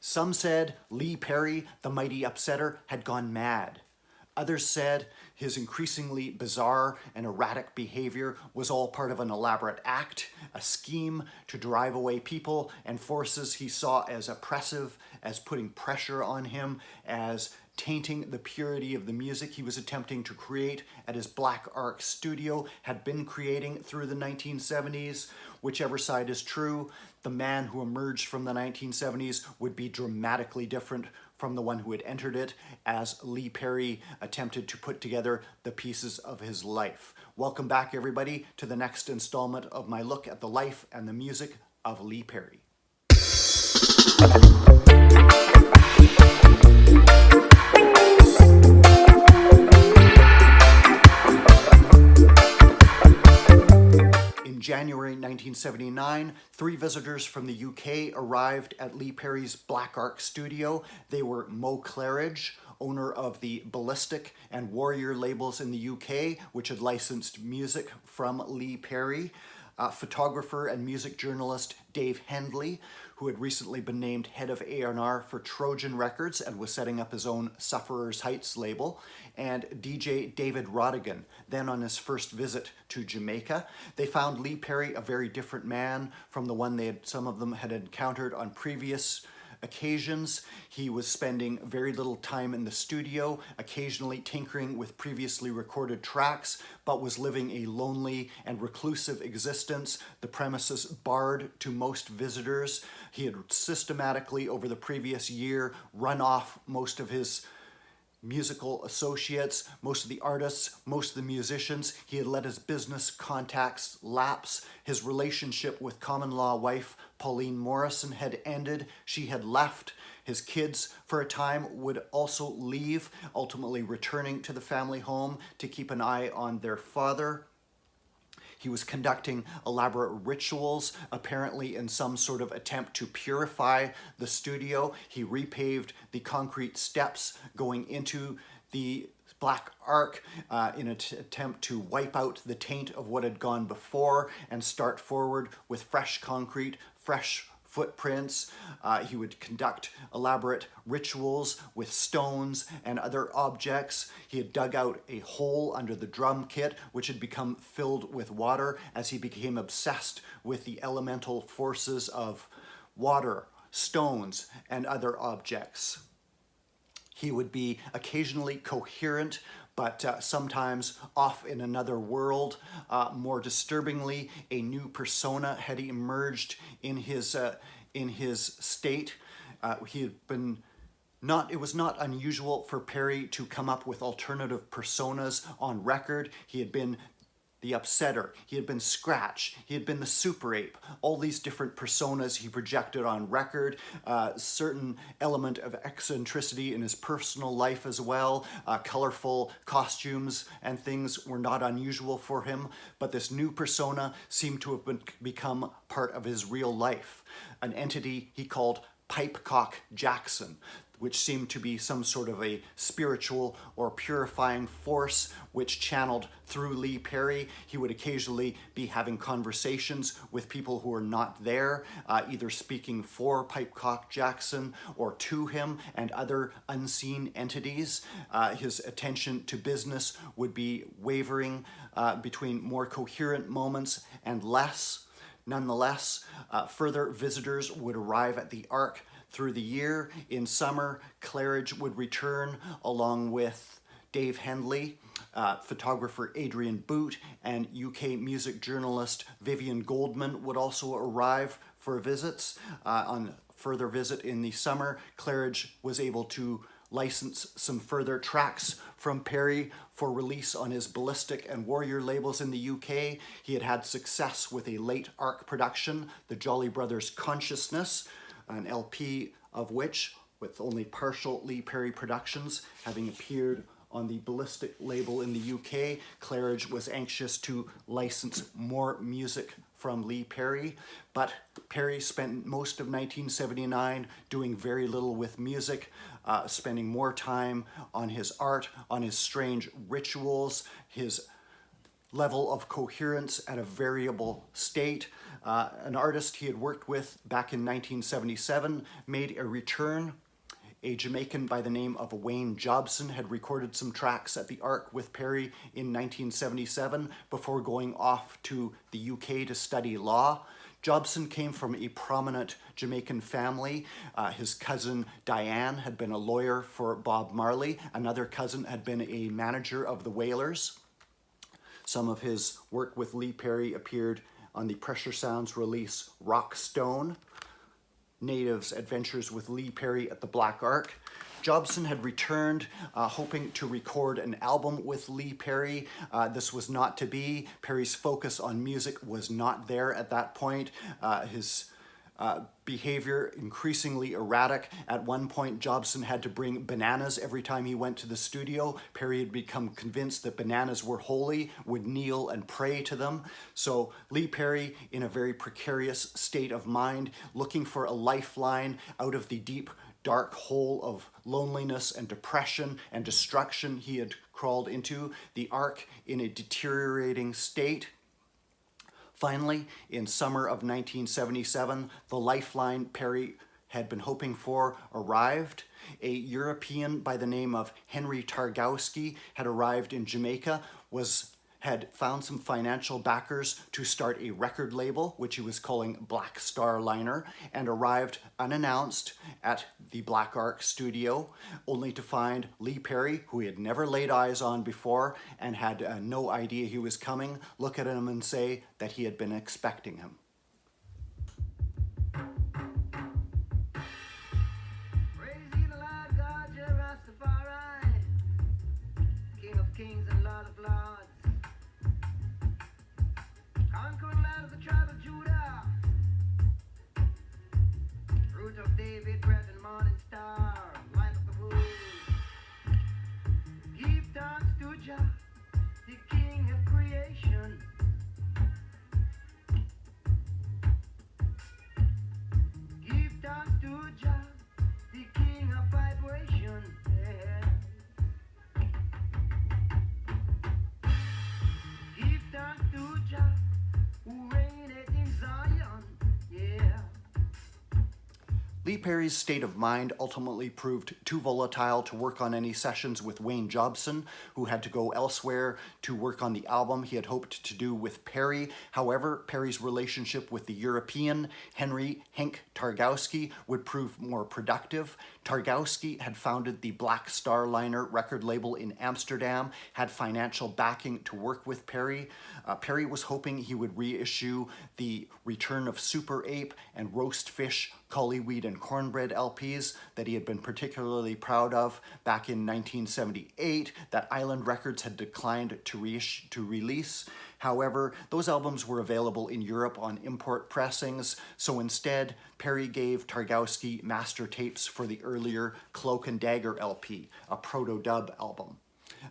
Some said Lee Perry, the mighty upsetter, had gone mad. Others said his increasingly bizarre and erratic behavior was all part of an elaborate act, a scheme to drive away people and forces he saw as oppressive, as putting pressure on him, as tainting the purity of the music he was attempting to create at his Black Ark studio, had been creating through the 1970s. Whichever side is true, the man who emerged from the 1970s would be dramatically different from the one who had entered it, as Lee Perry attempted to put together the pieces of his life. Welcome back, everybody, to the next installment of my look at the life and the music of Lee Perry. In January 1979, 3 visitors from the UK arrived at Lee Perry's Black Ark studio. They were Mo Claridge, owner of the Ballistic and Warrior labels in the UK, which had licensed music from Lee Perry, photographer and music journalist Dave Hendley, who had recently been named head of A&R for Trojan Records and was setting up his own Sufferers Heights label, and DJ David Rodigan, then on his first visit to Jamaica. They found Lee Perry a very different man from the one some of them had encountered on previous occasions. He was spending very little time in the studio, occasionally tinkering with previously recorded tracks, but was living a lonely and reclusive existence, the premises barred to most visitors. He had systematically, over the previous year, run off most of his musical associates, most of the artists, most of the musicians. He had let his business contacts lapse. His relationship with common-law wife Pauline Morrison had ended. She had left. His kids, for a time, would also leave, ultimately returning to the family home to keep an eye on their father. He was conducting elaborate rituals, apparently in some sort of attempt to purify the studio. He repaved the concrete steps going into the Black Ark in an attempt to wipe out the taint of what had gone before and start forward with fresh concrete, fresh footprints. He would conduct elaborate rituals with stones and other objects. He had dug out a hole under the drum kit, which had become filled with water as he became obsessed with the elemental forces of water, stones, and other objects. He would be occasionally coherent, but sometimes off in another world. More disturbingly, a new persona had emerged in his state. He had been it was not unusual for Perry to come up with alternative personas on record. He had been the upsetter, he had been Scratch, he had been the Super Ape, all these different personas he projected on record, certain element of eccentricity in his personal life as well, colorful costumes and things were not unusual for him, but this new persona seemed to have become part of his real life, an entity he called Pipecock Jackson, which seemed to be some sort of a spiritual or purifying force which channeled through Lee Perry. He would occasionally be having conversations with people who were not there, either speaking for Pipecock Jackson or to him and other unseen entities. His attention to business would be wavering between more coherent moments and less. Nonetheless, further visitors would arrive at the Ark through the year. In summer, Claridge would return along with Dave Hendley, photographer Adrian Boot, and UK music journalist Vivian Goldman would also arrive for visits. On further visit in the summer, Claridge was able to license some further tracks from Perry for release on his Ballistic and Warrior labels in the UK. He had had success with a late Ark production, the Jolly Brothers Consciousness, an LP of which, with only partial Lee Perry productions having appeared on the Ballistic label in the UK, Claridge was anxious to license more music from Lee Perry, but Perry spent most of 1979 doing very little with music, spending more time on his art, on his strange rituals, his level of coherence at a variable state. An artist he had worked with back in 1977 made a return. A Jamaican by the name of Wayne Jobson had recorded some tracks at the Ark with Perry in 1977 before going off to the UK to study law. Jobson came from a prominent Jamaican family. His cousin Diane had been a lawyer for Bob Marley. Another cousin had been a manager of the Wailers. Some of his work with Lee Perry appeared on the Pressure Sounds release Rockstone, Natives' Adventures with Lee Perry at the Black Ark. Jobson had returned hoping to record an album with Lee Perry. This was not to be. Perry's focus on music was not there at that point. His behavior increasingly erratic. At one point, Jobson had to bring bananas every time he went to the studio. Perry had become convinced that bananas were holy, would kneel and pray to them. So Lee Perry, in a very precarious state of mind, looking for a lifeline out of the deep, dark hole of loneliness and depression and destruction he had crawled into, the Ark in a deteriorating state. Finally, in summer of 1977, the lifeline Perry had been hoping for arrived. A European by the name of Henry Targowski had arrived in Jamaica, had found some financial backers to start a record label, which he was calling Black Star Liner, and arrived unannounced at the Black Ark studio, only to find Lee Perry, who he had never laid eyes on before and had no idea he was coming, look at him and say that he had been expecting him. Praise ye the Lord God, Jah Rastafari, King of kings and Lord of lords. Conquering land of the tribe of Judah, root of David, bread and morning star, light of the world. Give thanks to Jah, the King of creation. Give thanks to Jah, the King of vibration. Yeah. Give thanks to Jah, who reigneth in Zion, yeah. Lee Perry's state of mind ultimately proved too volatile to work on any sessions with Wayne Jobson, who had to go elsewhere to work on the album he had hoped to do with Perry. However, Perry's relationship with the European, Hank Targowski, would prove more productive. Targowski had founded the Black Star Liner record label in Amsterdam, had financial backing to work with Perry. Perry was hoping he would reissue the Return of Super Ape and Roast Fish, Collyweed and Cornbread LPs that he had been particularly proud of back in 1978 that Island Records had declined to release. However, those albums were available in Europe on import pressings, so instead, Perry gave Targowski master tapes for the earlier Cloak and Dagger LP, a proto-dub album.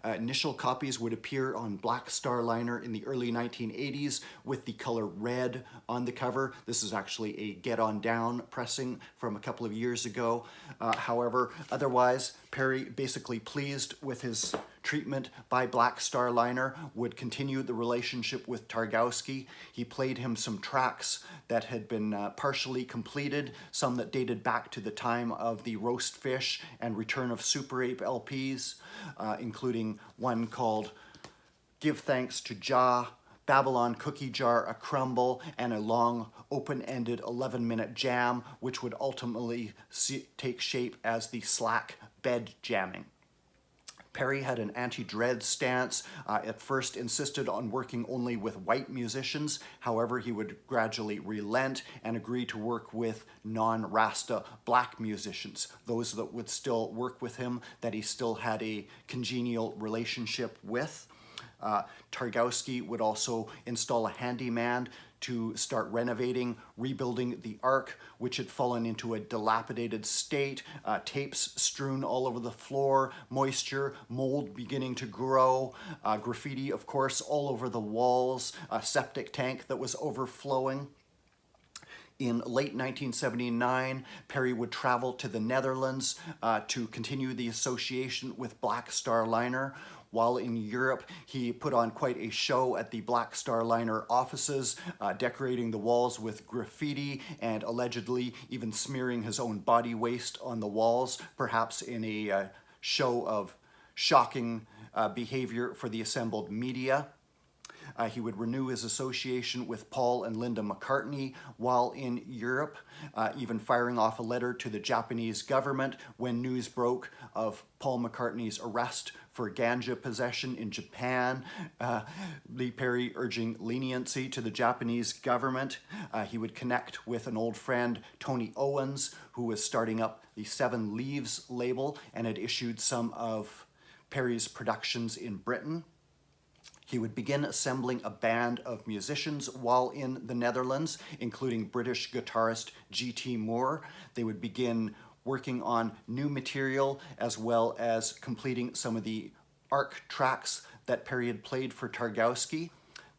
Initial copies would appear on Black Star Liner in the early 1980s with the color red on the cover. This is actually a Get On Down pressing from a couple of years ago. However, otherwise, Perry, basically pleased with his treatment by Black Star Liner, would continue the relationship with Targowski. He played him some tracks that had been partially completed, some that dated back to the time of the Roast Fish and Return of Super Ape LPs, including one called Give Thanks to Jah, Babylon Cookie Jar a Crumble, and a long open-ended 11-minute jam, which would ultimately take shape as the Slack Bed Jamming. Perry had an anti-dread stance, at first insisted on working only with white musicians. However, he would gradually relent and agree to work with non-Rasta black musicians, those that would still work with him, that he still had a congenial relationship with. Targowski would also install a handyman to start renovating, rebuilding the Ark, which had fallen into a dilapidated state, tapes strewn all over the floor, moisture, mold beginning to grow, graffiti, of course, all over the walls, a septic tank that was overflowing. In late 1979, Perry would travel to the Netherlands to continue the association with Black Star Liner. While in Europe, he put on quite a show at the Black Star Liner offices, decorating the walls with graffiti and allegedly even smearing his own body waste on the walls, perhaps in a show of shocking behavior for the assembled media. He would renew his association with Paul and Linda McCartney while in Europe, even firing off a letter to the Japanese government when news broke of Paul McCartney's arrest for ganja possession in Japan. Lee Perry urging leniency to the Japanese government. He would connect with an old friend, Tony Owens, who was starting up the Seven Leaves label and had issued some of Perry's productions in Britain. He would begin assembling a band of musicians while in the Netherlands, including British guitarist G.T. Moore. They would begin working on new material as well as completing some of the ARC tracks that Perry had played for Targowski.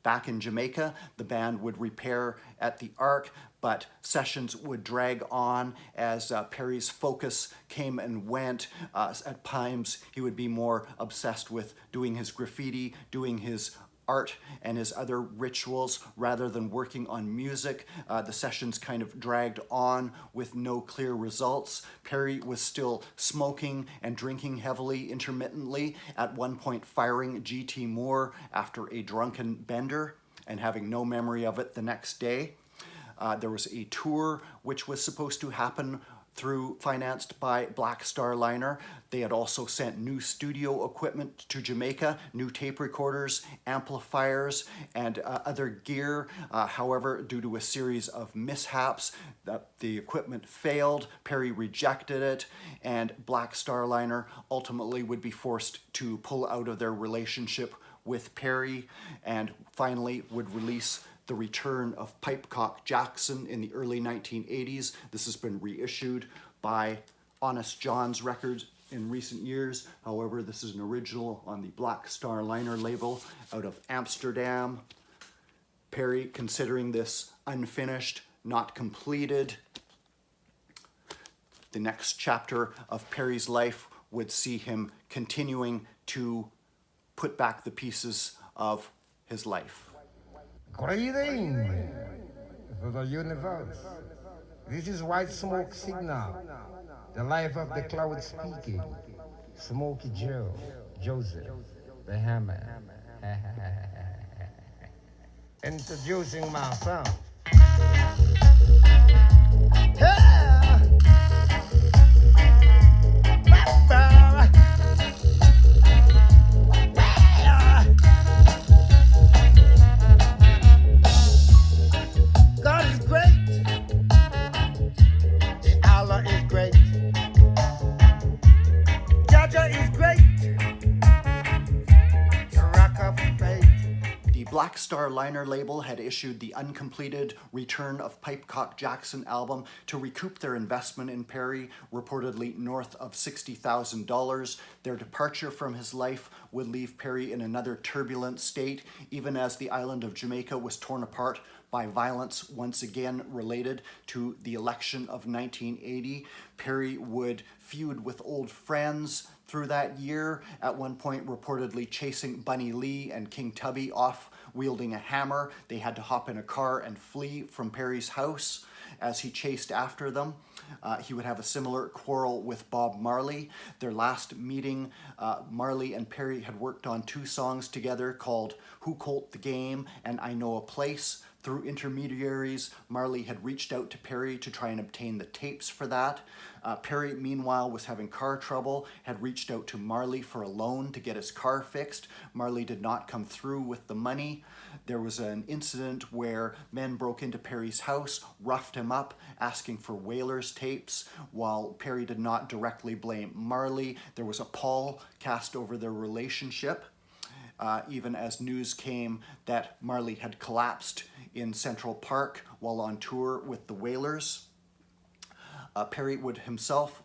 Back in Jamaica, the band would repair at the ARC, but sessions would drag on as Perry's focus came and went. At times, he would be more obsessed with doing his graffiti, doing his art and his other rituals rather than working on music. The sessions kind of dragged on with no clear results. Perry was still smoking and drinking heavily intermittently, at one point firing G.T. Moore after a drunken bender and having no memory of it the next day. There was a tour which was supposed to happen financed by Black Star Liner. They had also sent new studio equipment to Jamaica, new tape recorders, amplifiers, and other gear. However, due to a series of mishaps, the equipment failed, Perry rejected it, and Black Star Liner ultimately would be forced to pull out of their relationship with Perry, and finally would release The Return of Pipecock Jackson in the early 1980s. This has been reissued by Honest John's Records in recent years. However, this is an original on the Black Star Liner label out of Amsterdam. Perry considering this unfinished, not completed. The next chapter of Perry's life would see him continuing to put back the pieces of his life. Greeting to the universe. This is White Smoke Signal, the life of the cloud speaking. Smokey Joe, Joseph, the hammer. Introducing myself. God is great. Allah is great. Jaja is great. The rock of faith. The Black Star Liner label had issued the uncompleted Return of Pipecock Jackson album to recoup their investment in Perry, reportedly north of $60,000. Their departure from his life would leave Perry in another turbulent state, even as the island of Jamaica was torn apart by violence once again related to the election of 1980. Perry would feud with old friends through that year, at one point reportedly chasing Bunny Lee and King Tubby off wielding a hammer. They had to hop in a car and flee from Perry's house as he chased after them. He would have a similar quarrel with Bob Marley. Their last meeting, Marley and Perry had worked on two songs together called Who Colt the Game and I Know a Place. Through intermediaries, Marley had reached out to Perry to try and obtain the tapes for that. Perry, meanwhile, was having car trouble, had reached out to Marley for a loan to get his car fixed. Marley did not come through with the money. There was an incident where men broke into Perry's house, roughed him up, asking for Whalers tapes. While Perry did not directly blame Marley, there was a pall cast over their relationship. Even as news came that Marley had collapsed in Central Park while on tour with the Whalers. Perry would himself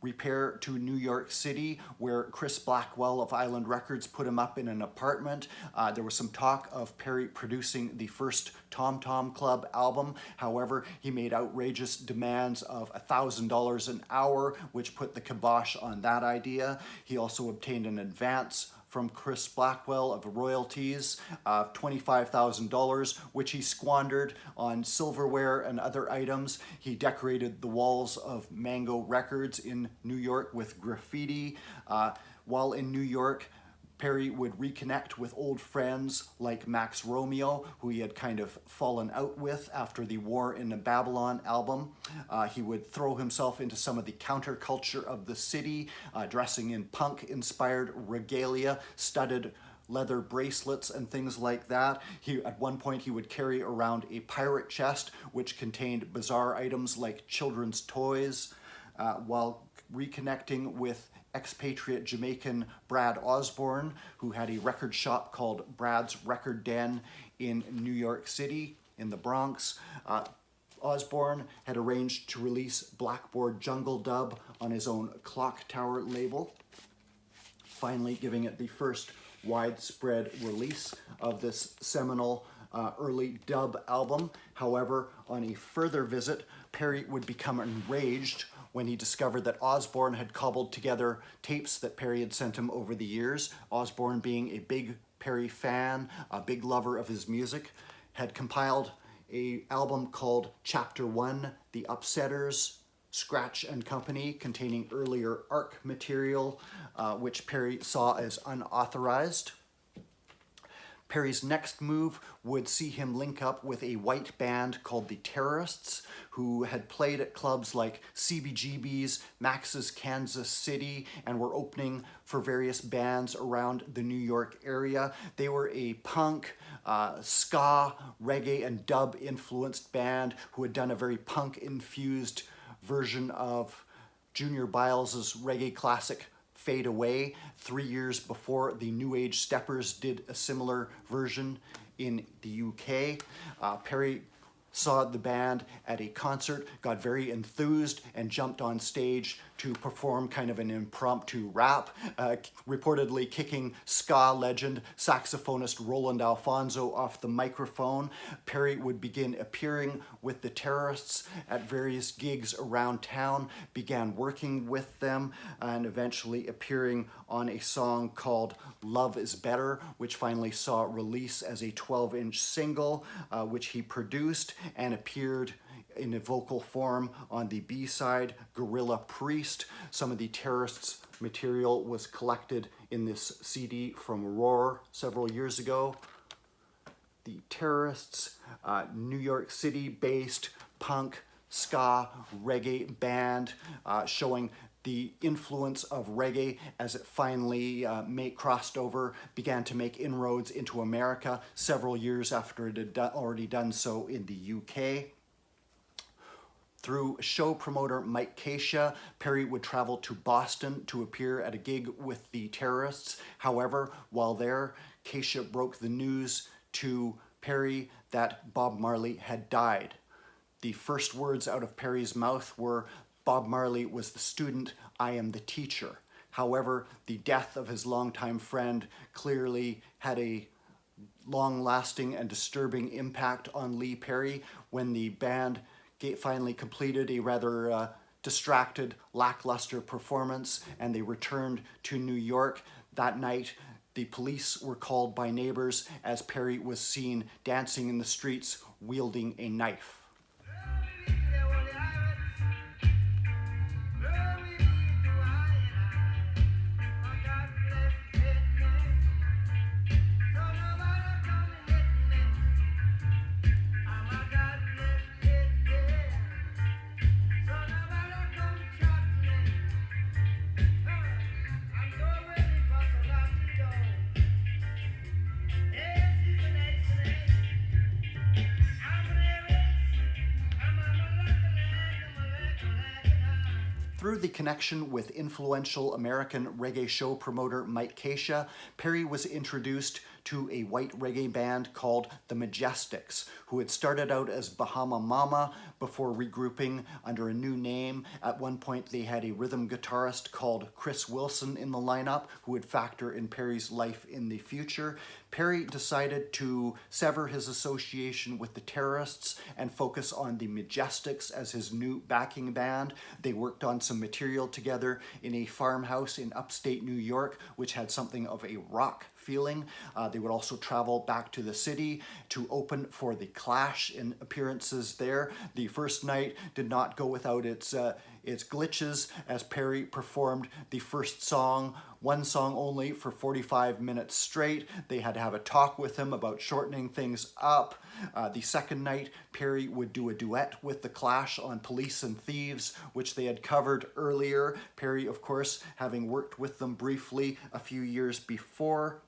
repair to New York City, where Chris Blackwell of Island Records put him up in an apartment. There was some talk of Perry producing the first Tom Tom Club album. However, he made outrageous demands of $1,000 an hour, which put the kibosh on that idea. He also obtained an advance from Chris Blackwell of royalties of $25,000, which he squandered on silverware and other items. He decorated the walls of Mango Records in New York with graffiti. While in New York, Perry would reconnect with old friends like Max Romeo, who he had kind of fallen out with after the War in Babylon album. He would throw himself into some of the counterculture of the city, dressing in punk-inspired regalia, studded leather bracelets and things like that. At one point, he would carry around a pirate chest, which contained bizarre items like children's toys, while reconnecting with expatriate Jamaican Brad Osborne, who had a record shop called Brad's Record Den in New York City, in the Bronx. Osborne had arranged to release Blackboard Jungle Dub on his own Clock Tower label, finally giving it the first widespread release of this seminal early dub album. However, on a further visit, Perry would become enraged when he discovered that Osborne had cobbled together tapes that Perry had sent him over the years. Osborne, being a big Perry fan, a big lover of his music, had compiled an album called Chapter 1, The Upsetters, Scratch and Company, containing earlier ARC material, which Perry saw as unauthorized. Perry's next move would see him link up with a white band called the Terrorists, who had played at clubs like CBGB's, Max's Kansas City, and were opening for various bands around the New York area. They were a punk, ska, reggae, and dub-influenced band who had done a very punk-infused version of Junior Biles's reggae classic Fade Away 3 years before the New Age Steppers did a similar version in the UK. Perry saw the band at a concert, got very enthused, and jumped on stage to perform kind of an impromptu rap, reportedly kicking ska legend saxophonist Roland Alfonso off the microphone. Perry would begin appearing with the Terrorists at various gigs around town, began working with them, and eventually appearing on a song called Love is Better, which finally saw release as a 12-inch single, which he produced and appeared in a vocal form on the B-side, Guerrilla Priest. Some of the Terrorists' material was collected in this CD from Roar several years ago. The Terrorists, New York City-based punk, ska, reggae band, showing the influence of reggae as it finally crossed over, began to make inroads into America several years after it had already done so in the UK. Through show promoter Mike Keisha, Perry would travel to Boston to appear at a gig with the Terrorists. However, while there, Keisha broke the news to Perry that Bob Marley had died. The first words out of Perry's mouth were, "Bob Marley was the student, I am the teacher." However, the death of his longtime friend clearly had a long-lasting and disturbing impact on Lee Perry. When the band finally completed a rather distracted, lackluster performance, and they returned to New York that night, the police were called by neighbors as Perry was seen dancing in the streets wielding a knife. Through the connection with influential American reggae show promoter Mike Keisha, Perry was introduced to a white reggae band called the Majestics, who had started out as Bahama Mama before regrouping under a new name. At one point, they had a rhythm guitarist called Chris Wilson in the lineup, who would factor in Perry's life in the future. Perry decided to sever his association with the Terrorists and focus on the Majestics as his new backing band. They worked on some material together in a farmhouse in upstate New York, which had something of a rock feeling. They would also travel back to the city to open for The Clash in appearances there. The first night did not go without its glitches, as Perry performed the first song, one song only, for 45 minutes straight. They had to have a talk with him about shortening things up. The second night, Perry would do a duet with The Clash on Police and Thieves, which they had covered earlier. Perry, of course, having worked with them briefly a few years before.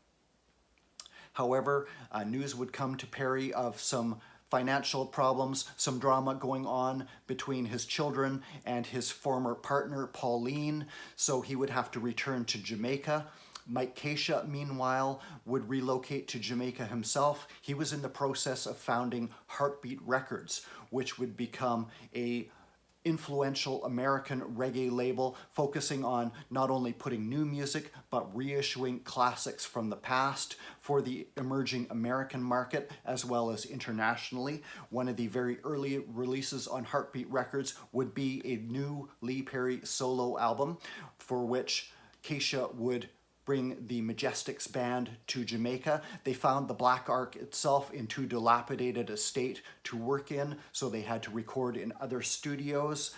However, news would come to Perry of some financial problems, some drama going on between his children and his former partner, Pauline, so he would have to return to Jamaica. Mike Keisha, meanwhile, would relocate to Jamaica himself. He was in the process of founding Heartbeat Records, which would become a influential American reggae label focusing on not only putting new music but reissuing classics from the past for the emerging American market as well as internationally. One of the very early releases on Heartbeat Records would be a new Lee Perry solo album, for which Keisha would bring the Majestics band to Jamaica. They found the Black Ark itself in too dilapidated a state to work in, so they had to record in other studios.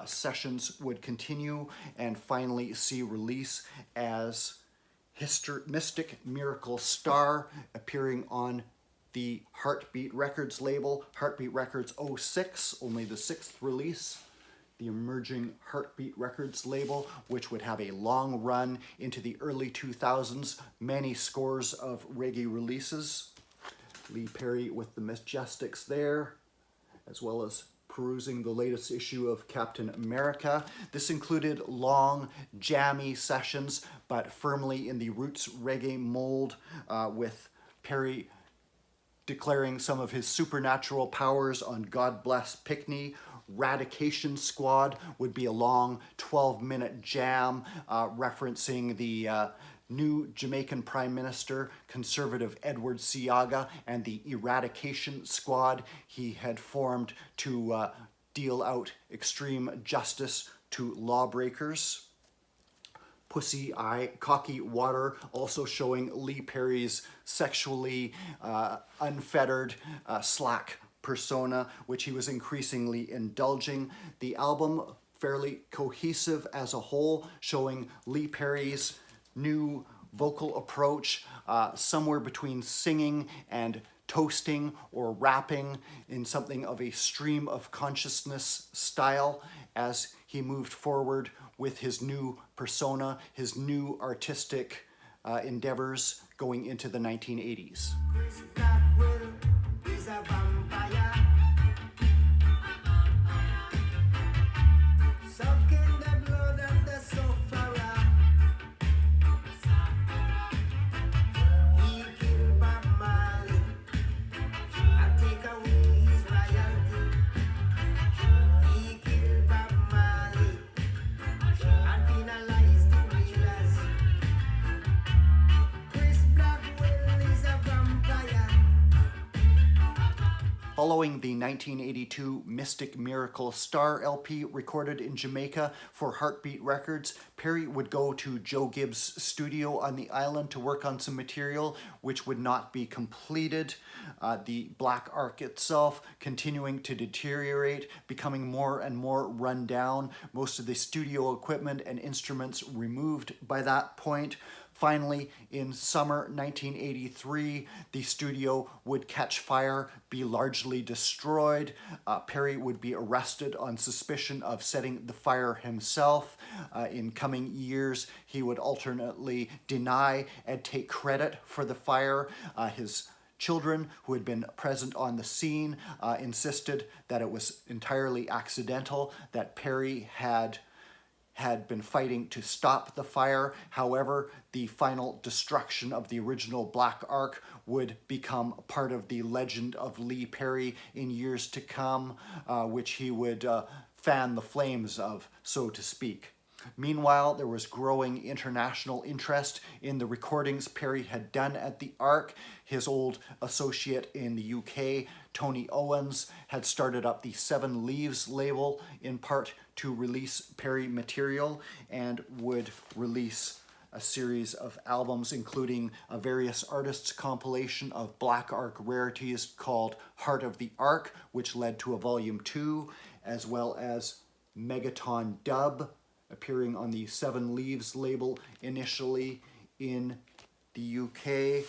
Sessions would continue and finally see release as Mystic Miracle Star, appearing on the Heartbeat Records label. Heartbeat Records 06, only the 6th release. The emerging Heartbeat Records label, which would have a long run into the early 2000s, many scores of reggae releases. Lee Perry with the Majestics there, as well as perusing the latest issue of Captain America. This included long, jammy sessions, but firmly in the roots reggae mold, with Perry declaring some of his supernatural powers on God Bless Pickney. Radication Squad would be a long 12-minute jam referencing the new Jamaican Prime Minister, conservative Edward Seaga, and the Eradication Squad he had formed to deal out extreme justice to lawbreakers. Pussy Eye, Cocky Water, also showing Lee Perry's sexually unfettered slack persona, which he was increasingly indulging. The album, fairly cohesive as a whole, showing Lee Perry's new vocal approach, somewhere between singing and toasting or rapping in something of a stream of consciousness style as he moved forward with his new persona, his new artistic endeavors going into the 1980s. Chris Blackwell is a vampire. Sucking the blood of the sufferer. He killed Bob Marley and take away his royalty. He killed Bob Marley and penalized the wheelers. Chris Blackwell is a vampire. Following the 1982 Mystic Miracle Star LP recorded in Jamaica for Heartbeat Records, Perry would go to Joe Gibbs' studio on the island to work on some material which would not be completed. The Black Ark itself continuing to deteriorate, becoming more and more run down, most of the studio equipment and instruments removed by that point. Finally, in summer 1983, the studio would catch fire, be largely destroyed. Perry would be arrested on suspicion of setting the fire himself. In coming years, he would alternately deny and take credit for the fire. His children, who had been present on the scene, insisted that it was entirely accidental, that Perry had had been fighting to stop the fire. However, the final destruction of the original Black Ark would become part of the legend of Lee Perry in years to come, which he would fan the flames of, so to speak. Meanwhile, there was growing international interest in the recordings Perry had done at the Ark. His old associate in the UK, Tony Owens, had started up the Seven Leaves label in part to release Perry material, and would release a series of albums, including a various artists compilation of Black Ark rarities called Heart of the Ark, which led to a volume 2, as well as Megaton Dub, appearing on the Seven Leaves label initially in the UK,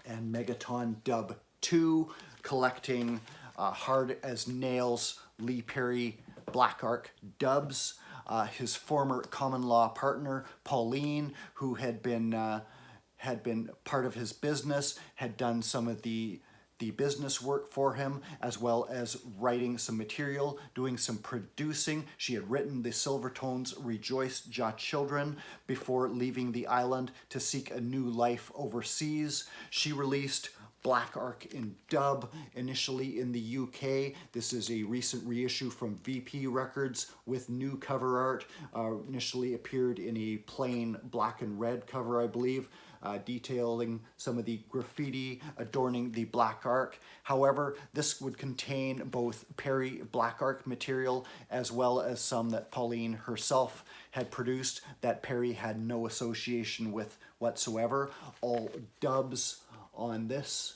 and Megaton Dub 2, collecting Hard as Nails Lee Perry Black Ark dubs. His former common law partner, Pauline, who had been part of his business, had done some of the business work for him, as well as writing some material, doing some producing. She had written the Silvertones' Rejoice, Ja Children before leaving the island to seek a new life overseas. She released Black Ark in dub, initially in the UK. This is a recent reissue from VP Records with new cover art. Initially appeared in a plain black and red cover, I believe, detailing some of the graffiti adorning the Black Ark. However, this would contain both Perry Black Ark material as well as some that Pauline herself had produced that Perry had no association with whatsoever. All dubs on this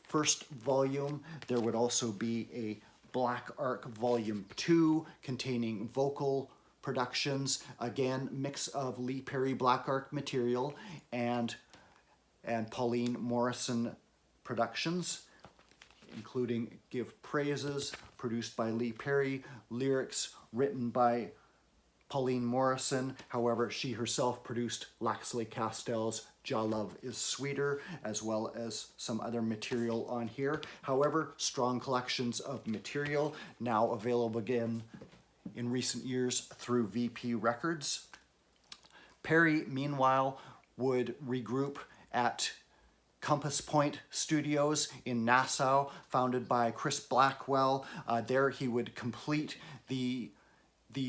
first volume. There would also be a Black Ark Volume 2 containing vocal productions, again, mix of Lee Perry Black Ark material and Pauline Morrison productions, including Give Praises, produced by Lee Perry, lyrics written by Pauline Morrison. However, she herself produced Laxley Castell's Ja Love Is Sweeter, as well as some other material on here. However, strong collections of material now available again in recent years through VP Records. Perry, meanwhile, would regroup at Compass Point Studios in Nassau, founded by Chris Blackwell. There he would complete the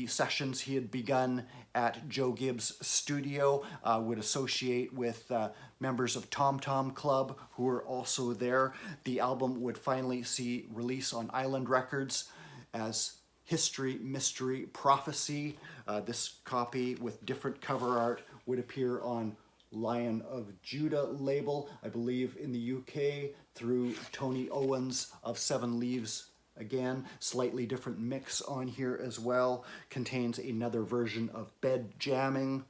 sessions he had begun at Joe Gibbs' studio, would associate with members of Tom Tom Club who were also there. The album would finally see release on Island Records as History, Mystery, Prophecy. This copy with different cover art would appear on Lion of Judah label, I believe in the UK, through Tony Owens of Seven Leaves. Again, slightly different mix on here as well. Contains another version of Bed Jamming,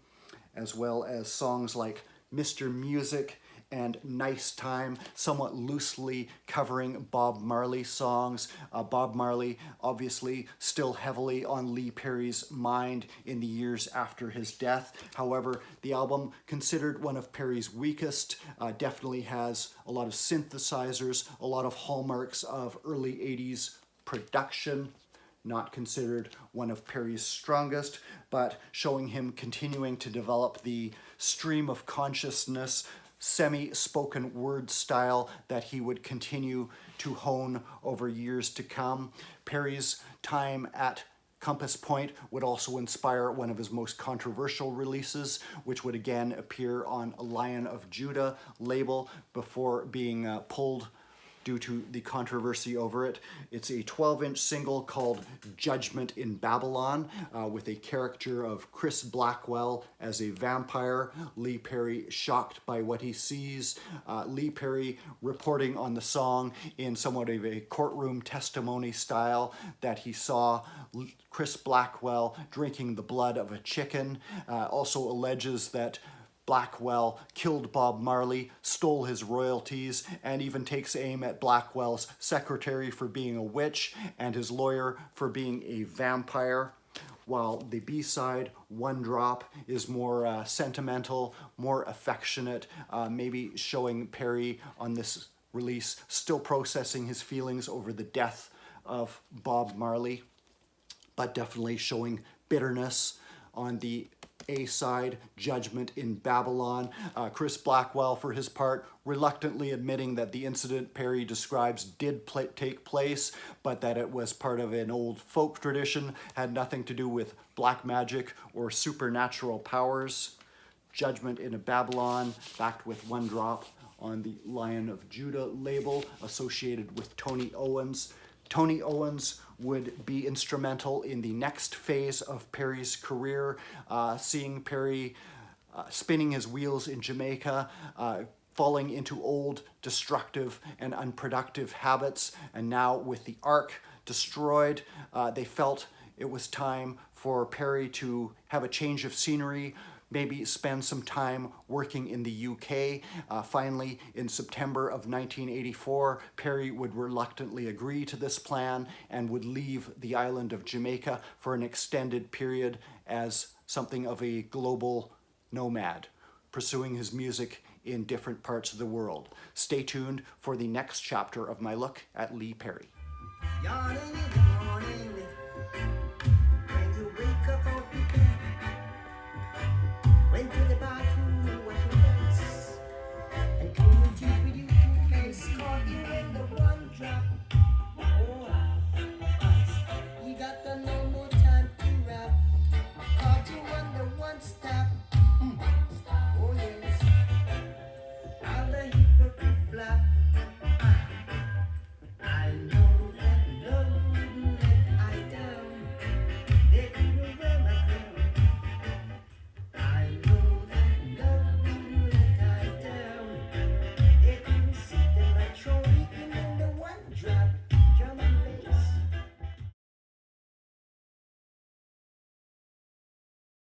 as well as songs like Mr. Music and Nice Time, somewhat loosely covering Bob Marley songs. Bob Marley obviously still heavily on Lee Perry's mind in the years after his death. However, the album, considered one of Perry's weakest, definitely has a lot of synthesizers, a lot of hallmarks of early 80s production. Not considered one of Perry's strongest, but showing him continuing to develop the stream of consciousness, semi-spoken word style that he would continue to hone over years to come. Perry's time at Compass Point would also inspire one of his most controversial releases, which would again appear on a Lion of Judah label before being pulled due to the controversy over it. It's a 12-inch single called Judgment in Babylon, with a caricature of Chris Blackwell as a vampire, Lee Perry shocked by what he sees, Lee Perry reporting on the song in somewhat of a courtroom testimony style that he saw Chris Blackwell drinking the blood of a chicken, also alleges that Blackwell killed Bob Marley, stole his royalties, and even takes aim at Blackwell's secretary for being a witch and his lawyer for being a vampire. While the B-side, One Drop, is more sentimental, more affectionate, maybe showing Perry on this release still processing his feelings over the death of Bob Marley, but definitely showing bitterness on the A-side, Judgment in Babylon. Chris Blackwell, for his part, reluctantly admitting that the incident Perry describes did take place, but that it was part of an old folk tradition, had nothing to do with black magic or supernatural powers. Judgment in Babylon, backed with one drop on the Lion of Judah label, associated with Tony Owens. Tony Owens would be instrumental in the next phase of Perry's career, seeing Perry spinning his wheels in Jamaica, falling into old, destructive, and unproductive habits. And now with the Ark destroyed, they felt it was time for Perry to have a change of scenery, maybe spend some time working in the UK. Finally, in September of 1984, Perry would reluctantly agree to this plan and would leave the island of Jamaica for an extended period as something of a global nomad, pursuing his music in different parts of the world. Stay tuned for the next chapter of my look at Lee Perry. Yawning